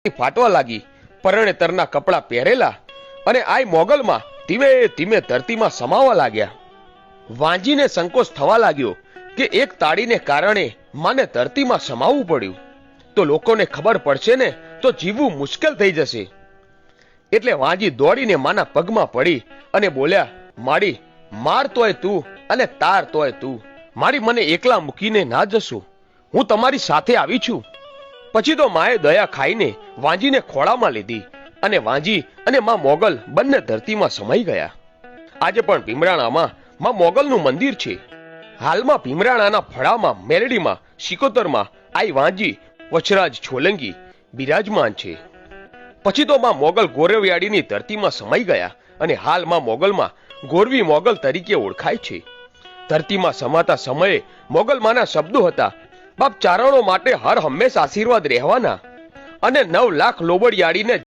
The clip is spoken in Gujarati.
ફાટવા લાગી. પરણેતરના કપડા પહેરેલા અને આય મોગલમાં ધીમે ધીમે ધરતીમાં સમાવા લાગ્યા. વાંજીને સંકોચ થવા લાગ્યો કે એક તાળીને કારણે માને ધરતીમાં સમાવવું પડ્યું તો લોકોને ખબર પડશે ને તો જીવવું મુશ્કેલ થઈ જશે. એટલે વાંજી દોડીને માના પગમાં પડી અને બોલ્યા, માડી, માર તોય તું અને તાર તોય તું. મારી મને એકલા મૂકીને ના જશો, હું તમારી સાથે આવી છું. પછી તો માએ દયા ખાઈને વાંજીને ખોળામાં લીધી અને વાંજી અને માં મોગલ બંને ધરતીમાં સમાઈ ગયા. આજે પણ ભીમરાણામાં માં મોગલનું મંદિર છે. હાલમાં ભીમરાણાના ફળામાં મેલડીમાં શિકોતરમાં આઈ વાંજી વચરાજ છોલંગી બિરાજમાન છે. પછી તો માં મોગલ ગોરવિયાડીની ધરતીમાં સમાઈ ગયા અને હાલમાં મોગલમાં ગોરવી મોગલ તરીકે ઓળખાય છે. ધરતીમાં સમાતા સમયે મોગલમાના શબ્દો હતા, બાપ ચારણો માટે હર હંમેશ આશીર્વાદ રહેવાના અને 9 લાખ લોબડિયાળીને